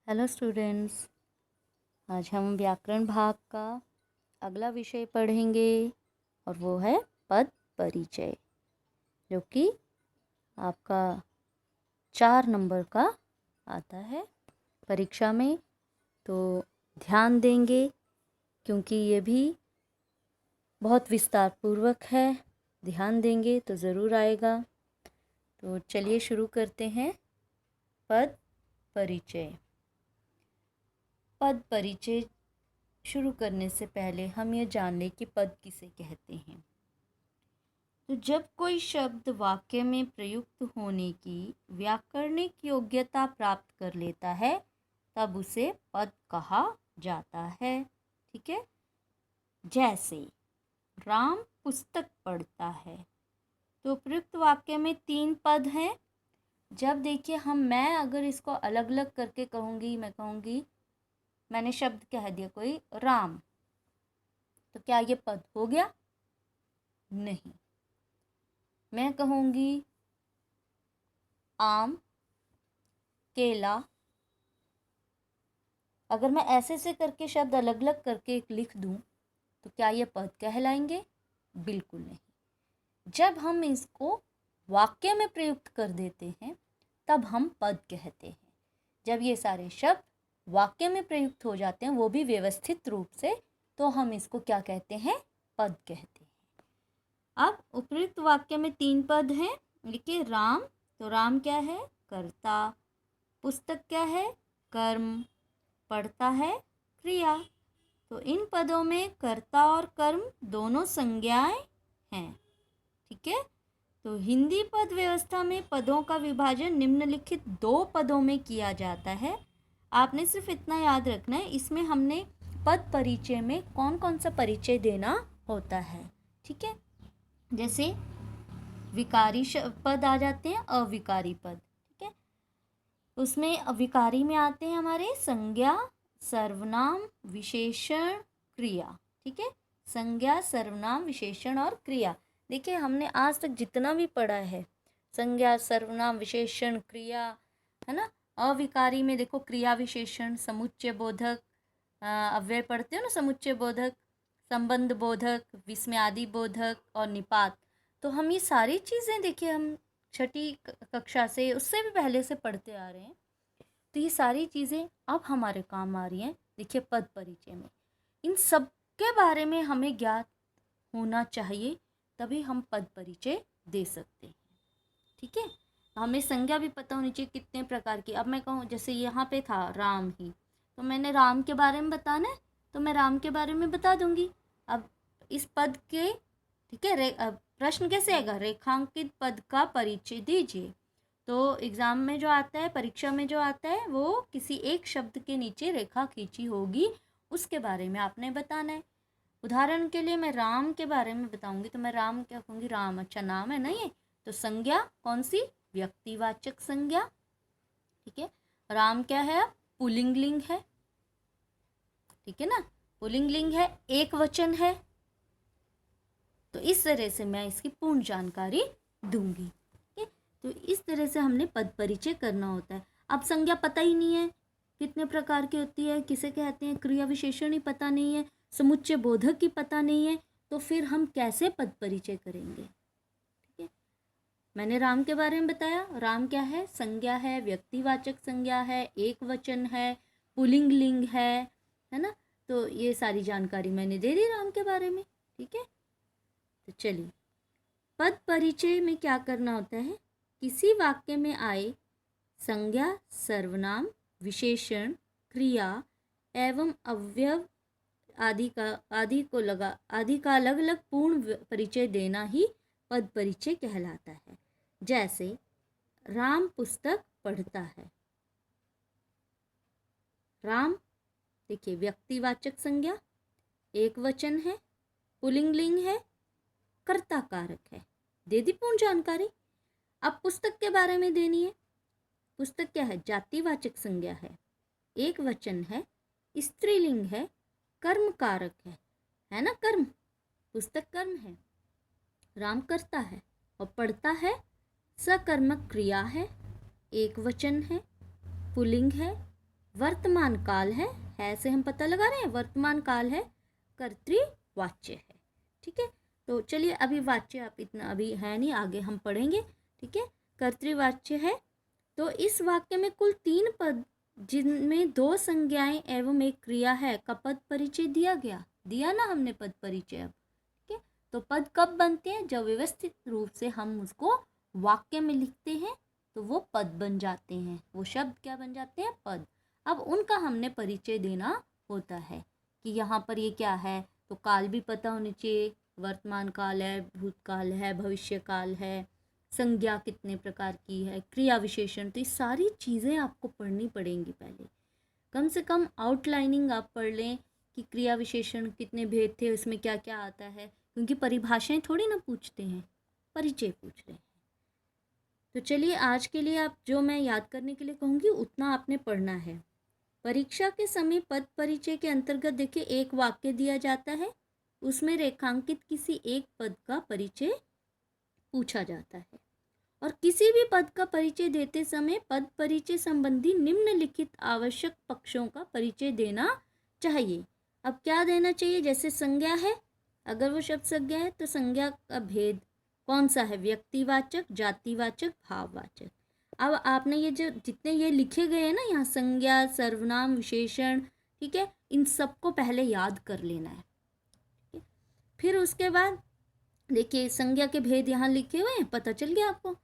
Hello students. आज हम व्याकरण भाग का अगला विषय पढ़ेंगे और वो है पद परिचय, जो कि आपका 4 नंबर का आता है परीक्षा में। तो ध्यान देंगे क्योंकि ये भी बहुत विस्तार पूर्वक है। ध्यान देंगे तो ज़रूर आएगा। तो चलिए शुरू करते हैं। पद परिचय। पद परिचय शुरू करने से पहले हम ये जान लें कि पद किसे कहते हैं। तो जब कोई शब्द वाक्य में प्रयुक्त होने की व्याकरणिक योग्यता प्राप्त कर लेता है तब उसे पद कहा जाता है। ठीक है। जैसे राम पुस्तक पढ़ता है, तो प्रयुक्त वाक्य में 3 पद हैं। जब देखिए मैं अगर इसको अलग अलग करके कहूँगी, मैं कहूँगी मैंने शब्द कह दिया कोई राम, तो क्या ये पद हो गया? नहीं। मैं कहूँगी आम, केला। अगर मैं ऐसे से करके शब्द अलग अलग करके लिख दूँ तो क्या ये पद कहलाएंगे? बिल्कुल नहीं। जब हम इसको वाक्य में प्रयुक्त कर देते हैं तब हम पद कहते हैं। जब ये सारे शब्द वाक्य में प्रयुक्त हो जाते हैं, वो भी व्यवस्थित रूप से, तो हम इसको क्या कहते हैं? पद कहते हैं। अब उपयुक्त वाक्य में 3 पद हैं। देखिए राम, तो राम क्या है? कर्ता। पुस्तक क्या है? कर्म। पढ़ता है क्रिया। तो इन पदों में कर्ता और कर्म दोनों संज्ञाएं हैं। ठीक है। तो हिंदी पद व्यवस्था में पदों का विभाजन निम्नलिखित 2 पदों में किया जाता है। आपने सिर्फ इतना याद रखना है, इसमें हमने पद परिचय में कौन कौन सा परिचय देना होता है। ठीक है। जैसे विकारी पद आ जाते हैं, अविकारी पद। ठीक है। उसमें अविकारी में आते हैं हमारे संज्ञा, सर्वनाम, विशेषण, क्रिया। ठीक है। संज्ञा, सर्वनाम, विशेषण और क्रिया। देखिए हमने आज तक जितना भी पढ़ा है, संज्ञा, सर्वनाम, विशेषण, क्रिया, है ना। अविकारी में देखो क्रिया विशेषण, समुच्चय बोधक, अव्यय पढ़ते हो ना, समुच्चय बोधक, संबंध बोधक, विस्मयादि बोधक और निपात। तो हम ये सारी चीज़ें देखिए हम छठी कक्षा से, उससे भी पहले से पढ़ते आ रहे हैं। तो ये सारी चीज़ें अब हमारे काम आ रही हैं। देखिए पद परिचय में इन सब के बारे में हमें ज्ञात होना चाहिए, तभी हम पद परिचय दे सकते हैं। ठीक है। हमें संज्ञा भी पता होनी चाहिए कितने प्रकार की। अब मैं कहूँ जैसे यहाँ पे था राम ही, तो मैंने राम के बारे में बताना है तो मैं राम के बारे में बता दूंगी। अब इस पद के, ठीक है, अब प्रश्न कैसे आएगा? रेखांकित पद का परिचय दीजिए। तो एग्ज़ाम में जो आता है, परीक्षा में जो आता है, वो किसी एक शब्द के नीचे रेखा खींची होगी, उसके बारे में आपने बताना है। उदाहरण के लिए मैं राम के बारे में बताऊंगी तो मैं राम क्या कहूँगी? राम। अच्छा नाम है ना ये, तो संज्ञा कौन सी? व्यक्तिवाचक संज्ञा। ठीक है। राम क्या है? पुल्लिंग लिंग है। ठीक है ना, पुल्लिंग लिंग है, एक वचन है। तो इस तरह से मैं इसकी पूर्ण जानकारी दूंगी। ठीक है। तो इस तरह से हमने पद परिचय करना होता है। अब संज्ञा पता ही नहीं है कितने प्रकार की होती है, किसे कहते हैं, क्रिया विशेषण ही पता नहीं है, समुच्चय बोधक ही पता नहीं है, तो फिर हम कैसे पद परिचय करेंगे? ठीक है। मैंने राम के बारे में बताया। राम क्या है? संज्ञा है, व्यक्तिवाचक संज्ञा है, एक वचन है, पुल्लिंग लिंग है ना। तो ये सारी जानकारी मैंने दे दी राम के बारे में। ठीक है। तो चलिए, पद परिचय में क्या करना होता है? किसी वाक्य में आए संज्ञा, सर्वनाम, विशेषण, क्रिया एवं अवयव आदि का अलग अलग पूर्ण परिचय देना ही पद परिचय कहलाता है। जैसे राम पुस्तक पढ़ता है। राम देखिए व्यक्तिवाचक संज्ञा, एक वचन है, पुल्लिंग लिंग है, कर्ता कारक है। दे दी पूर्ण जानकारी। अब पुस्तक के बारे में देनी है। पुस्तक क्या है? जातिवाचक संज्ञा है, एक वचन है, स्त्रीलिंग है, कर्म कारक है ना। कर्म, पुस्तक कर्म है, राम करता है, और पढ़ता है सकर्मक क्रिया है, एक वचन है, पुल्लिंग है, वर्तमान काल है से हम पता लगा रहे हैं, वर्तमान काल है, कर्तृवाच्य है। ठीक है, तो चलिए अभी वाच्य आप इतना अभी है नहीं, आगे हम पढ़ेंगे। ठीक है, कर्तृवाच्य है। तो इस वाक्य में कुल 3 पद जिनमें 2 संज्ञाएं एवं एक क्रिया है का पद परिचय दिया ना हमने पद परिचय। अब ठीक है, तो पद कब बनते हैं? जब व्यवस्थित रूप से हम उसको वाक्य में लिखते हैं तो वो पद बन जाते हैं, वो शब्द क्या बन जाते हैं? पद। अब उनका हमने परिचय देना होता है कि यहाँ पर ये क्या है, तो काल भी पता होनी चाहिए, वर्तमान काल है, भूतकाल है, भविष्य काल है, संज्ञा कितने प्रकार की है, क्रिया विशेषण, तो ये सारी चीज़ें आपको पढ़नी पड़ेंगी। पहले कम से कम आउटलाइनिंग आप पढ़ लें कि क्रिया विशेषण कितने भेद थे, उसमें क्या क्या आता है, क्योंकि परिभाषाएं थोड़ी ना पूछते हैं, परिचय पूछ रहे हैं। तो चलिए आज के लिए आप जो मैं याद करने के लिए कहूँगी उतना आपने पढ़ना है। परीक्षा के समय पद परिचय के अंतर्गत देखिए एक वाक्य दिया जाता है, उसमें रेखांकित किसी एक पद का परिचय पूछा जाता है, और किसी भी पद का परिचय देते समय पद परिचय संबंधी निम्नलिखित आवश्यक पक्षों का परिचय देना चाहिए। अब क्या देना चाहिए? जैसे संज्ञा है, अगर वो शब्द संज्ञा है तो संज्ञा का भेद कौन सा है? व्यक्तिवाचक, जातिवाचक, भाववाचक। अब आपने ये जो जितने ये लिखे गए हैं ना यहाँ, संज्ञा, सर्वनाम, विशेषण, ठीक है, इन सबको पहले याद कर लेना है। फिर उसके बाद देखिए संज्ञा के भेद यहाँ लिखे हुए हैं, पता चल गया आपको।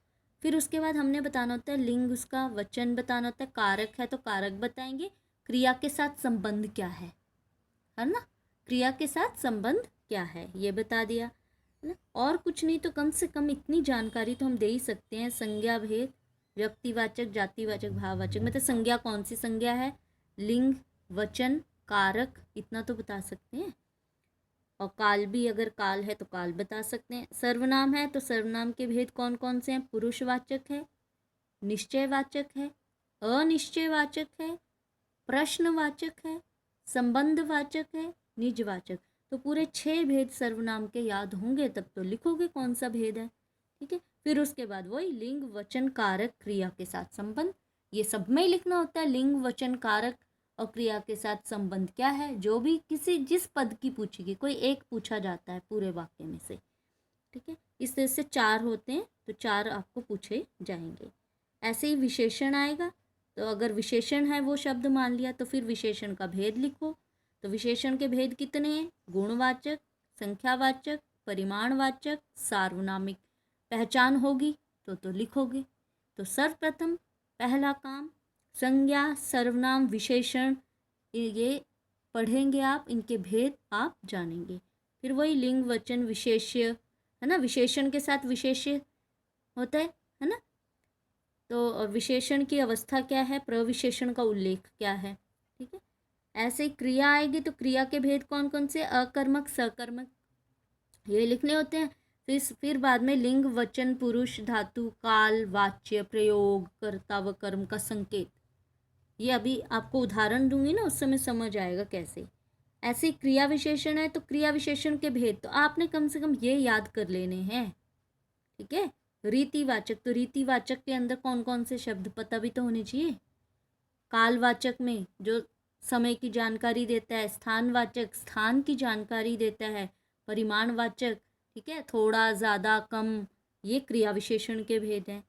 फिर उसके बाद हमने बताना होता है लिंग, उसका वचन बताना होता है, कारक है तो कारक बताएंगे, क्रिया के साथ संबंध क्या है ना, क्रिया के साथ संबंध क्या है ये बता दिया है ना। और कुछ नहीं तो कम से कम इतनी जानकारी तो हम दे ही सकते हैं। संज्ञा भेद, व्यक्तिवाचक, जातिवाचक, भाववाचक, मतलब संज्ञा कौन सी संज्ञा है, लिंग, वचन, कारक, इतना तो बता सकते हैं। और काल भी, अगर काल है तो काल बता सकते हैं। सर्वनाम है तो सर्वनाम के भेद कौन कौन से हैं? पुरुषवाचक है, निश्चयवाचक है, अनिश्चयवाचक है, प्रश्नवाचक है, संबंधवाचक है, निजवाचक। तो पूरे 6 भेद सर्वनाम के याद होंगे तब तो लिखोगे कौन सा भेद है। ठीक है, फिर उसके बाद वही लिंग, वचन, कारक, क्रिया के साथ संबंध, ये सब में ही लिखना होता है। लिंग, वचन, कारक और क्रिया के साथ संबंध क्या है, जो भी किसी जिस पद की पूछेगी, कोई एक पूछा जाता है पूरे वाक्य में से। ठीक है, इस तरह से 4 होते हैं तो 4 आपको पूछे जाएंगे। ऐसे ही विशेषण आएगा, तो अगर विशेषण है वो शब्द मान लिया तो फिर विशेषण का भेद लिखो। तो विशेषण के भेद कितने हैं? गुणवाचक, संख्यावाचक, परिमाणवाचक, सार्वनामिक। पहचान होगी तो लिखोगे। तो सर्वप्रथम पहला काम संज्ञा, सर्वनाम, विशेषण, ये पढ़ेंगे आप, इनके भेद आप जानेंगे। फिर वही लिंग, वचन, विशेष्य है ना, विशेषण के साथ विशेष्य होता है ना। तो विशेषण की अवस्था क्या है, प्रविशेषण का उल्लेख क्या है। ठीक है, ऐसे क्रिया आएगी तो क्रिया के भेद कौन कौन से? अकर्मक, सकर्मक, ये लिखने होते हैं। फिर बाद में लिंग, वचन, पुरुष, धातु, काल, वाच्य, प्रयोग, कर्ता व कर्म का संकेत। ये अभी आपको उदाहरण दूंगी ना, उस समय समझ आएगा कैसे। ऐसे क्रिया विशेषण है तो क्रिया विशेषण के भेद तो आपने कम से कम ये याद कर लेने हैं। ठीक है, रीतिवाचक, तो रीतिवाचक के अंदर कौन कौन से शब्द पता भी तो होने चाहिए। कालवाचक में जो समय की जानकारी देता है, स्थानवाचक स्थान की जानकारी देता है, परिमाणवाचक, ठीक है, थोड़ा, ज़्यादा, कम, ये क्रिया विशेषण के भेद हैं।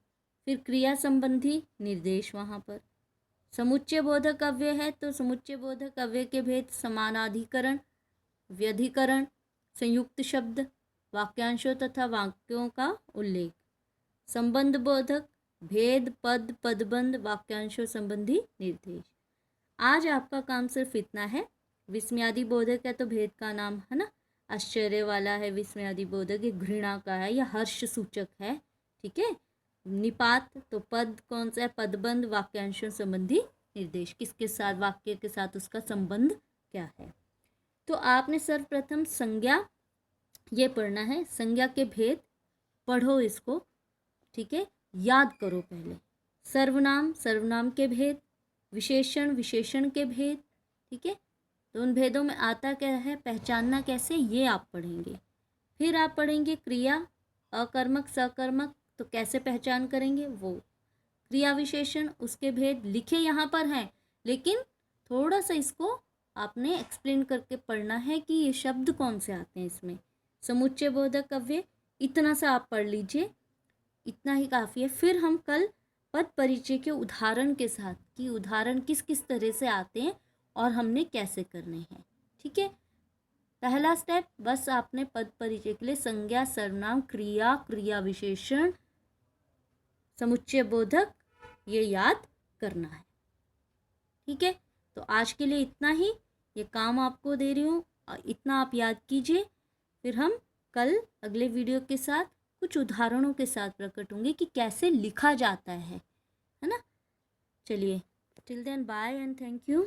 फिर क्रिया संबंधी निर्देश वहाँ पर। समुच्चय बोधक अव्यय है तो समुच्चय बोधक अव्यय के भेद समानाधिकरण, व्यधिकरण, संयुक्त शब्द, वाक्यांशों तथा वाक्यों का उल्लेख। संबंध बोधक भेद, पद, पदबंध, वाक्यांशों संबंधी निर्देश। आज आपका काम सिर्फ इतना है। विस्मयादि बोधक है तो भेद का नाम है ना, आश्चर्य वाला है विस्मयादि बोधक, ये घृणा का है या हर्ष सूचक है। ठीक है, निपात तो पद कौन सा है, पदबंध, वाक्यांशों संबंधी निर्देश, किसके साथ, वाक्य के साथ उसका संबंध क्या है। तो आपने सर्वप्रथम संज्ञा ये पढ़ना है, संज्ञा के भेद पढ़ो इसको। ठीक है, याद करो पहले। सर्वनाम, सर्वनाम के भेद, विशेषण, विशेषण के भेद। ठीक है, तो उन भेदों में आता क्या है, पहचानना कैसे, ये आप पढ़ेंगे। फिर आप पढ़ेंगे क्रिया, अकर्मक, सकर्मक, तो कैसे पहचान करेंगे वो। क्रिया विशेषण, उसके भेद लिखे यहाँ पर हैं, लेकिन थोड़ा सा इसको आपने एक्सप्लेन करके पढ़ना है कि ये शब्द कौन से आते हैं इसमें। समुच्चय बोधक अव्यय इतना सा आप पढ़ लीजिए, इतना ही काफ़ी है। फिर हम कल पद परिचय के उदाहरण के साथ कि उदाहरण किस किस तरह से आते हैं और हमने कैसे करने हैं। ठीक है, पहला स्टेप बस आपने पद परिचय के लिए संज्ञा, सर्वनाम, क्रिया, क्रिया विशेषण, समुच्चय बोधक ये याद करना है। ठीक है, तो आज के लिए इतना ही, ये काम आपको दे रही हूँ, इतना आप याद कीजिए। फिर हम कल अगले वीडियो के साथ कुछ उदाहरणों के साथ प्रकट होंगे कि कैसे लिखा जाता है ना। चलिए, till then bye and thank you.